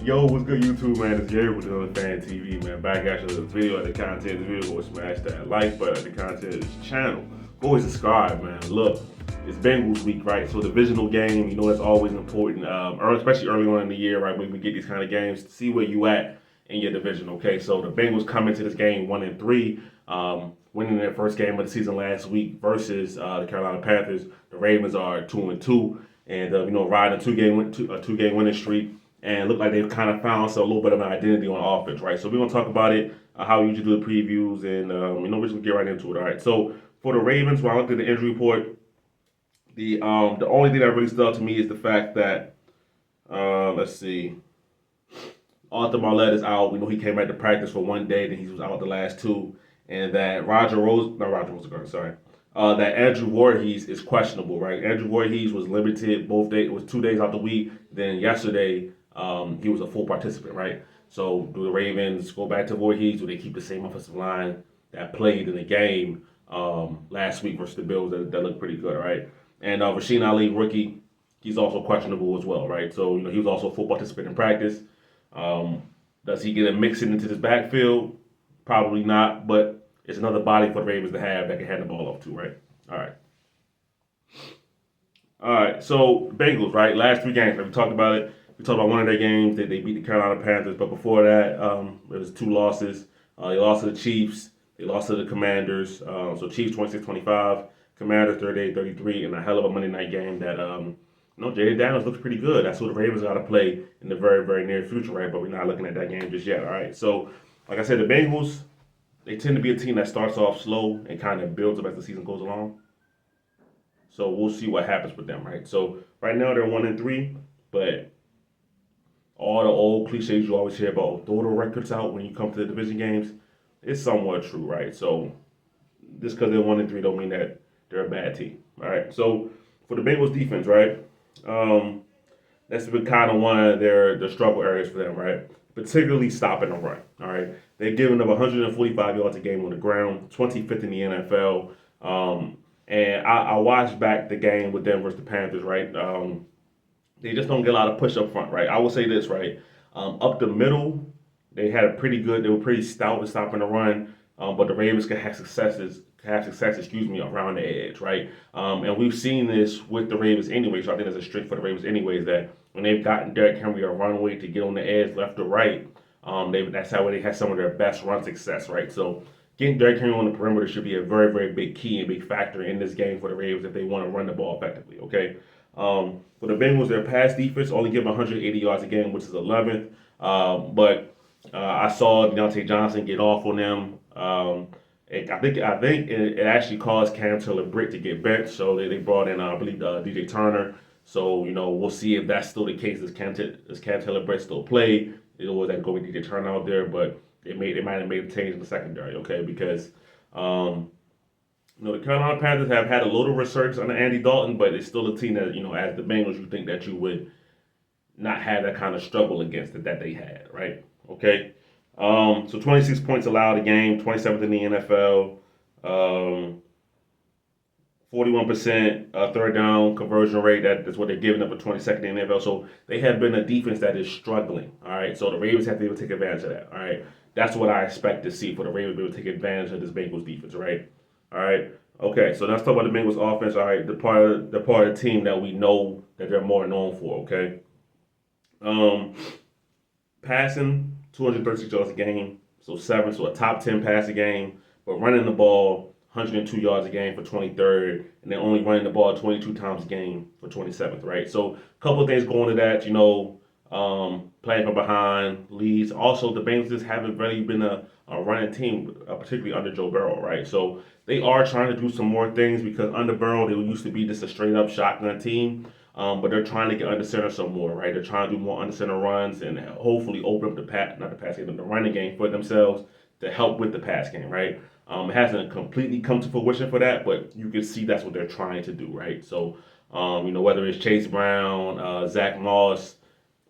Yo, what's good, YouTube, man? It's Gary with another Fan TV, man. Back after the video of the content. This video, go smash that like button of the content of this channel. Go and subscribe, man. Look, it's Bengals week, right? So divisional game, that's always important, especially early on in the year, right? When we get these kind of games to see where you at in your division, okay? So the Bengals come into this game 1-3, winning their first game of the season last week versus the Carolina Panthers. The Ravens are 2-2, and riding a two-game winning streak. And look like they've kind of found a little bit of an identity on offense, right? So we're gonna talk about it, how we usually do the previews, and we're just gonna get right into it. All right. So for the Ravens, when I looked at the injury report, the only thing that really stood out to me is the fact that let's see, Arthur Marlette is out. We know he came back to practice for one day, then he was out the last two, and that that Andrew Voorhees is questionable, right? Andrew Voorhees was limited both days. It was 2 days out the week. Then yesterday, he was a full participant, right? So do the Ravens go back to Voorhees? Do they keep the same offensive line that played in the game last week versus the Bills that looked pretty good, right? And Rasheen Ali, rookie, he's also questionable as well, right? So he was also a full participant in practice. Does he get a mixing into this backfield? Probably not, but it's another body for the Ravens to have that can hand the ball off to, right? All right. All right, so Bengals, right? Last three games, we talked about it. We talked about one of their games. They beat the Carolina Panthers, but before that, there was two losses. They lost to the Chiefs. They lost to the Commanders. So Chiefs 26-25, Commanders 38-33, and a hell of a Monday night game that Jaden Daniels looks pretty good. That's who the Ravens got to play in the very, very near future, right? But we're not looking at that game just yet, all right? So, like I said, the Bengals, they tend to be a team that starts off slow and kind of builds up as the season goes along. So we'll see what happens with them, right? So right now they're 1-3, but all the old cliches you always hear about throw the records out when you come to the division games, it's somewhat true, right? So just because they're 1-3 don't mean that they're a bad team. All right. So for the Bengals defense, right? That's been kind of one of their struggle areas for them, right? Particularly stopping the run. All right. They're giving up 145 yards a game on the ground, 25th in the NFL. And I watched back the game with them versus the Panthers, right? They just don't get a lot of push up front, right? I will say this, right? Up the middle, they were pretty stout in stopping the run, but the Ravens can have success, around the edge, right? And we've seen this with the Ravens anyway, so I think there's a streak for the Ravens anyways that when they've gotten Derrick Henry a runway to get on the edge left or right, that's how they had some of their best run success, right? So getting Derrick Henry on the perimeter should be a very, very big key and big factor in this game for the Ravens if they want to run the ball effectively, okay? For the Bengals, their pass defense only give 180 yards a game, which is 11th. But I saw Deontay Johnson get off on them. I think it actually caused Cam Taylor-Britt to get benched, so they brought in, I believe, DJ Turner. So, we'll see if that's still the case. Does Cam Taylor-Britt still play? Was that go with DJ Turner out there? But they might have made a change in the secondary, okay? Because the Carolina Panthers have had a little resurgence under Andy Dalton, but it's still a team that as the Bengals, you think that you would not have that kind of struggle against it that they had, right? Okay. So 26 points allowed a game, 27th in the NFL, 41% third down conversion rate. That's what they're giving up, a 22nd in the NFL. So they have been a defense that is struggling. All right. So the Ravens have to be able to take advantage of that. All right. That's what I expect to see for the Ravens to be able to take advantage of this Bengals defense. Right. All right. Okay. So let's talk about the Bengals offense. All right. The part of the team that we know that they're more known for. Okay. Passing 236 yards a game, so a top 10 passing game, but running the ball 102 yards a game for 23rd, and then only running the ball 22 times a game for 27th, right? So a couple of things going to that, playing from behind, leads. Also, the Bengals just haven't really been a running team, particularly under Joe Burrow, right? So they are trying to do some more things because under Burrow, they used to be just a straight up shotgun team. But they're trying to get under center some more, right? They're trying to do more under center runs and hopefully open up the running game for themselves to help with the pass game, right? It hasn't completely come to fruition for that, but you can see that's what they're trying to do, right? So, whether it's Chase Brown, Zach Moss,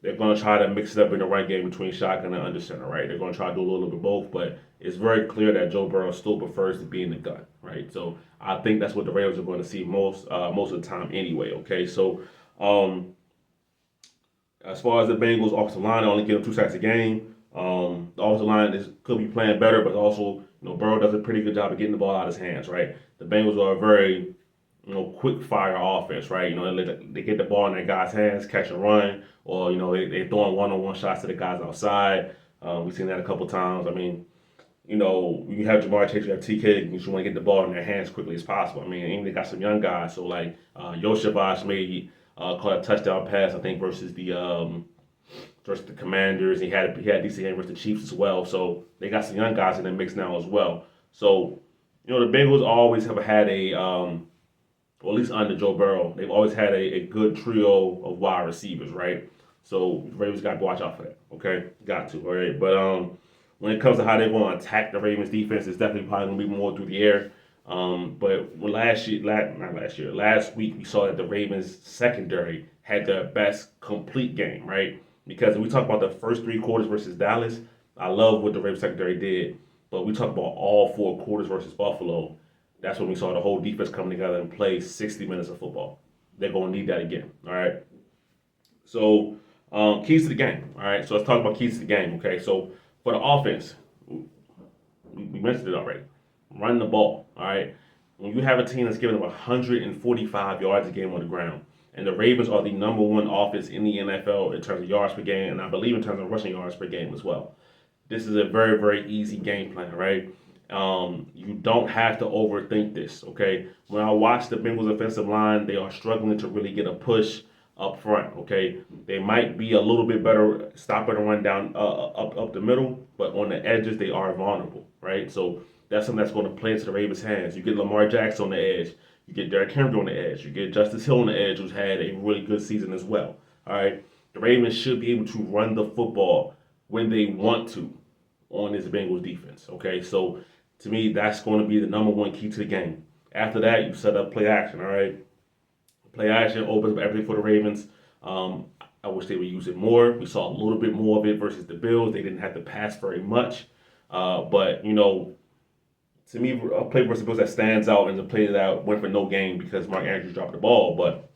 they're going to try to mix it up in the run game between shotgun and under center, right? They're going to try to do a little bit of both, but it's very clear that Joe Burrow still prefers to be in the gun, right? So I think that's what the Ravens are going to see most of the time anyway, okay? So, As far as the Bengals offensive line, they only give them 2 sacks a game. The offensive line could be playing better, but also, Burrow does a pretty good job of getting the ball out of his hands, right? The Bengals are a very, quick fire offense, right? They get the ball in their guys' hands, catch and run, or, they're throwing one-on-one shots to the guys outside. We've seen that a couple times. I mean, you have Jamar Chase, you have TK, you just want to get the ball in their hands as quickly as possible. I mean, and they got some young guys, so like Yoshivash made caught a touchdown pass, I think, versus the Commanders. He had a decent game versus the Chiefs as well. So they got some young guys in the mix now as well. So the Bengals always have had or at least under Joe Burrow, they've always had a good trio of wide receivers, right? So the Ravens got to watch out for that. Okay, got to. All right, but when it comes to how they're going to attack the Ravens defense, it's definitely probably going to be more through the air. But last week we saw that the Ravens secondary had their best complete game, right? Because we talk about the first 3 quarters versus Dallas, I love what the Ravens secondary did. But we talk about all 4 quarters versus Buffalo. That's when we saw the whole defense come together and play 60 minutes of football. They're going to need that again, all right? So, keys to the game, all right? So let's talk about keys to the game, okay? So for the offense, we mentioned it already. Run the ball, all right? When you have a team that's giving up 145 yards a game on the ground, and the Ravens are the number 1 offense in the NFL in terms of yards per game, and I believe in terms of rushing yards per game as well. This is a very, very easy game plan, right? You don't have to overthink this, okay? When I watch the Bengals offensive line, they are struggling to really get a push up front, okay? They might be a little bit better stopping the run down up the middle, but on the edges, they are vulnerable, right? So that's something that's going to play into the Ravens' hands. You get Lamar Jackson on the edge. You get Derrick Henry on the edge. You get Justice Hill on the edge, who's had a really good season as well, all right? The Ravens should be able to run the football when they want to on this Bengals defense, okay? So to me, that's going to be the number 1 key to the game. After that, you set up play action, all right? Play action opens up everything for the Ravens. I wish they would use it more. We saw a little bit more of it versus the Bills. They didn't have to pass very much. But, to me, a play versus the Bills that stands out is a play that went for no gain because Mark Andrews dropped the ball. But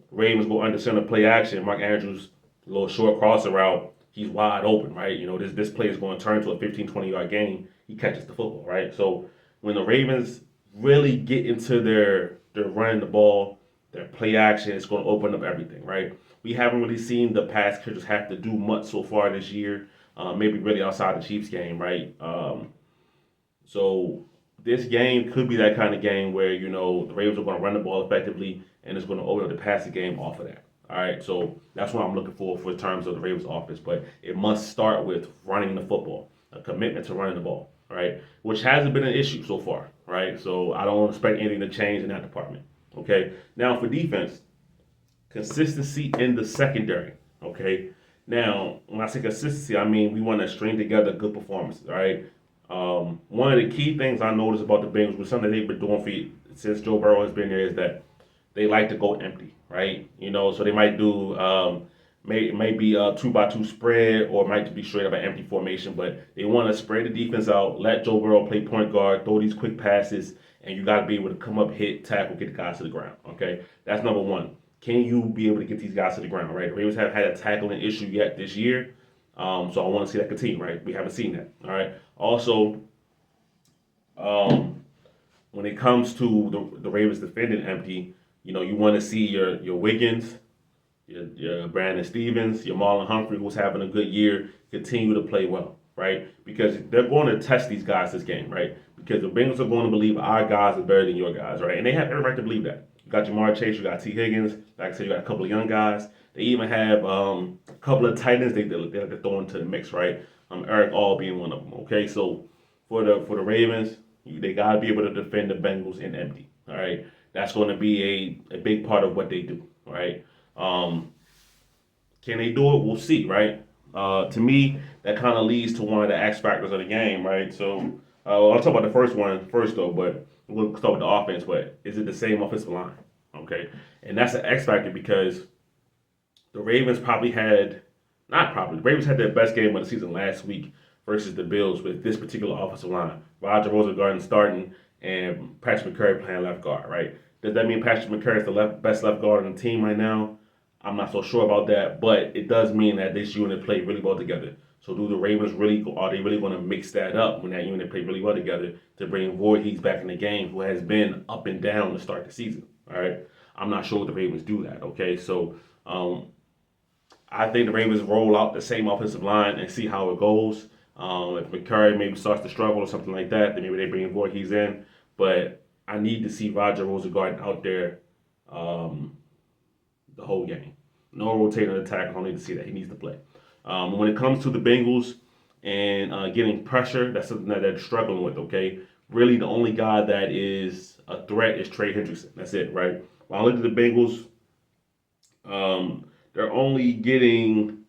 Ravens go under center play action. Mark Andrews, a little short crosser route. He's wide open, right? This play is going to turn into a 15, 20-yard gain. He catches the football, right? So when the Ravens really get into their running the ball, their play action, it's going to open up everything, right? We haven't really seen the pass catchers have to do much so far this year, maybe really outside the Chiefs game, right? So this game could be that kind of game where, the Ravens are going to run the ball effectively and it's going to open up the passing game off of that. All right, so that's what I'm looking for in terms of the Ravens offense. But it must start with running the football, a commitment to running the ball, all right, which hasn't been an issue so far, right? So I don't expect anything to change in that department, okay? Now for defense, consistency in the secondary, okay? Now, when I say consistency, I mean we want to string together good performances, all right? One of the key things I noticed about the Bengals, was something they've been doing since Joe Burrow has been there, is that they like to go empty, right? So they might do maybe a 2-by-2 spread, or it might be straight up an empty formation, but they want to spread the defense out, let Joe Burrow play point guard, throw these quick passes, and you got to be able to come up, hit, tackle, get the guys to the ground, okay? That's number 1. Can you be able to get these guys to the ground, right? The Ravens haven't had a tackling issue yet this year, so I want to see that continue, right? We haven't seen that, all right? Also, when it comes to the Ravens defending empty, you want to see your Wiggins, your Brandon Stevens, your Marlon Humphrey, who's having a good year, continue to play well, right? Because they're going to test these guys this game, right? Because the Bengals are going to believe our guys are better than your guys, right? And they have every right to believe that. You got Jamar Chase, you got T. Higgins, like I said, you got a couple of young guys. They even have a couple of tight ends they like to throw into the mix, right? Eric All being one of them, okay? So for the Ravens, they got to be able to defend the Bengals in empty, all right? That's going to be a big part of what they do, right? Can they do it? We'll see, right? To me, that kind of leads to one of the X factors of the game, right? So I'll talk about the first one first, though, but we'll start with the offense. But is it the same offensive line? Okay, and that's an X factor because the Ravens the Ravens had their best game of the season last week versus the Bills with this particular offensive line. Roger Rosengarten starting and Patrick McCurry playing left guard, right? Does that mean Patrick McCurry is the best left guard on the team right now? I'm not so sure about that, but it does mean that this unit played really well together. So do the Ravens are they really going to mix that up when that unit played really well together to bring Voorhees back in the game, who has been up and down to start the season? All right, I'm not sure if the Ravens do that. Okay, so I think the Ravens roll out the same offensive line and see how it goes. If McCurry maybe starts to struggle or something like that, then maybe they bring Voorhees in. But I need to see Roger Rosengarten out there the whole game. No rotating attack. I don't need to see that. He needs to play. When it comes to the Bengals and getting pressure, that's something that they're struggling with, okay? Really, the only guy that is a threat is Trey Hendrickson. That's it, right? When I look at the Bengals, they're only getting,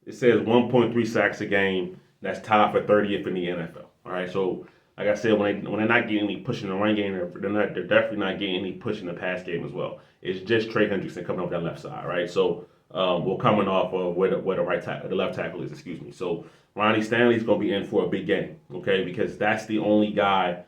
it says 1.3 sacks a game. That's tied for 30th in the NFL. All right, so like I said, when they're not getting any push in the run game, they're definitely not getting any push in the pass game as well. It's just Trey Hendrickson coming off that left side, right? So we're coming off of where the left tackle is, excuse me. So Ronnie Stanley's going to be in for a big game, okay? Because that's the only guy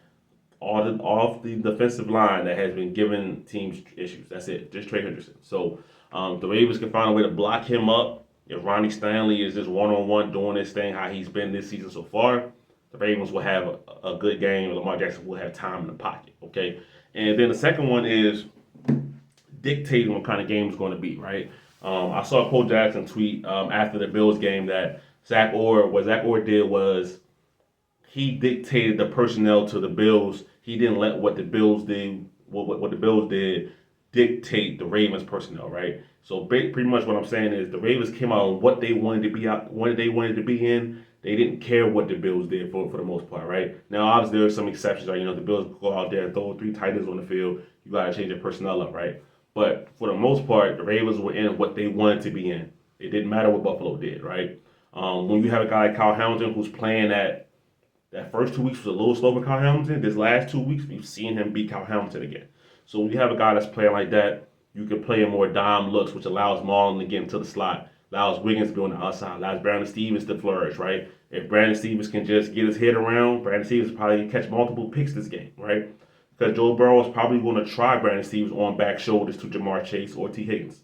off the defensive line that has been giving teams issues. That's it, just Trey Hendrickson. So the Ravens can find a way to block him up. If Ronnie Stanley is just one-on-one doing this thing, how he's been this season so far, the Ravens will have a good game. Lamar Jackson will have time in the pocket, okay? And then the second one is dictating what kind of game it's going to be, right? I saw Cole Jackson tweet after the Bills game that what Zach Orr did was he dictated the personnel to the Bills. He didn't let what the Bills did, what the Bills did, dictate the Ravens personnel, right? So pretty much what I'm saying is the Ravens came out on what they wanted to be out, what they wanted to be in. They didn't care what the Bills did for the most part, right? Now, obviously, there are some exceptions, right? You know, the Bills go out there and throw 3 tight ends on the field. You got to change your personnel up, right? But for the most part, the Ravens were in what they wanted to be in. It didn't matter what Buffalo did, right? When you have a guy like Kyle Hamilton who's playing that first 2 weeks was a little slow for Kyle Hamilton. This last 2 weeks, we've seen him beat Kyle Hamilton again. So when you have a guy that's playing like that, you can play in more dime looks, which allows Marlon to get into the slot, allows Wiggins to be on the outside, allows Brandon Stevens to flourish, right? If Brandon Stevens can just get his head around, Brandon Stevens probably can catch multiple picks this game, right? Because Joe Burrow is probably going to try Brandon Stevens on back shoulders to Jamar Chase or T. Higgins.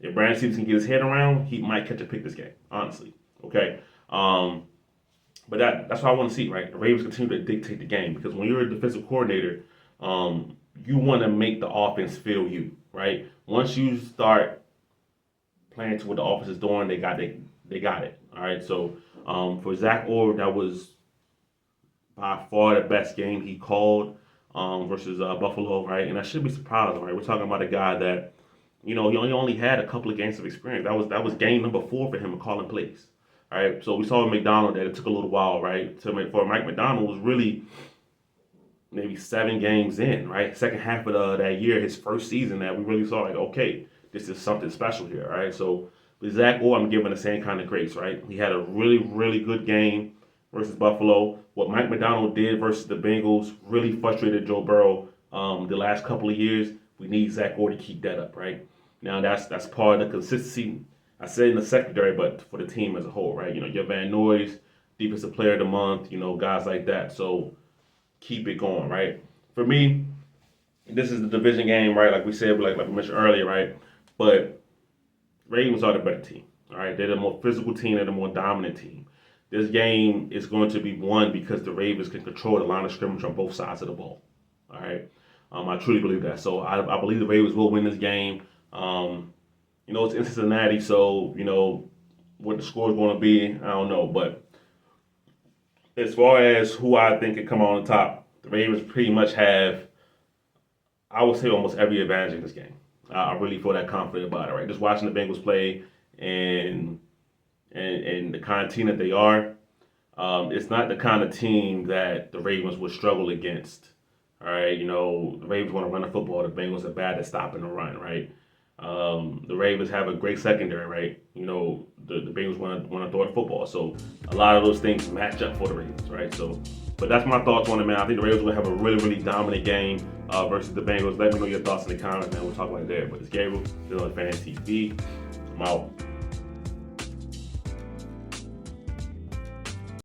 If Brandon Stevens can get his head around, he might catch a pick this game, honestly, okay? But that's what I want to see, right? The Ravens continue to dictate the game because when you're a defensive coordinator, you want to make the offense feel you, right? Once you start playing to what the offense is doing, they got it. All right. So for Zach Orr, that was by far the best game he called versus Buffalo, right? And I should be surprised, right? We're talking about a guy that, you know, he only had a couple of games of experience. That was game number 4 for him in calling plays. All right. So we saw with McDonald that it took a little while, right? For Mike McDonald was really maybe 7 games in, right? Second half of that year, his first season, that we really saw like, okay, this is something special here, right? So with Zach Orr, I'm giving the same kind of grace, right? He had a really, really good game versus Buffalo. What Mike McDonald did versus the Bengals really frustrated Joe Burrow the last couple of years. We need Zach Orr to keep that up, right? Now that's part of the consistency. I said in the secondary, but for the team as a whole, right? You know, your Van Noyes, Defensive Player of the Month, you know, guys like that. So keep it going, right? For me, this is the division game, right? Like we said, like we mentioned earlier, right? But Ravens are the better team, all right? They're the more physical team. They're the more dominant team. This game is going to be won because the Ravens can control the line of scrimmage on both sides of the ball, all right? I truly believe that. So I believe the Ravens will win this game. You know, it's in Cincinnati, so, you know, what the score is going to be, I don't know. But as far as who I think can come on top, the Ravens pretty much have, I would say, almost every advantage in this game. I really feel that confident about it, right? Just watching the Bengals play and the kind of team that they are, it's not the kind of team that the Ravens would struggle against, all right? You know, the Ravens want to run the football. The Bengals are bad at stopping the run, right? The Ravens have a great secondary, right? You know, the Bengals want to throw the football. So a lot of those things match up for the Ravens, right? So, but that's my thoughts on it, man. I think the Ravens will have a really, really dominant game versus the Bengals. Let me know your thoughts in the comments, man. We'll talk about it there. But it's Gabriel, still on Fan TV. I'm out.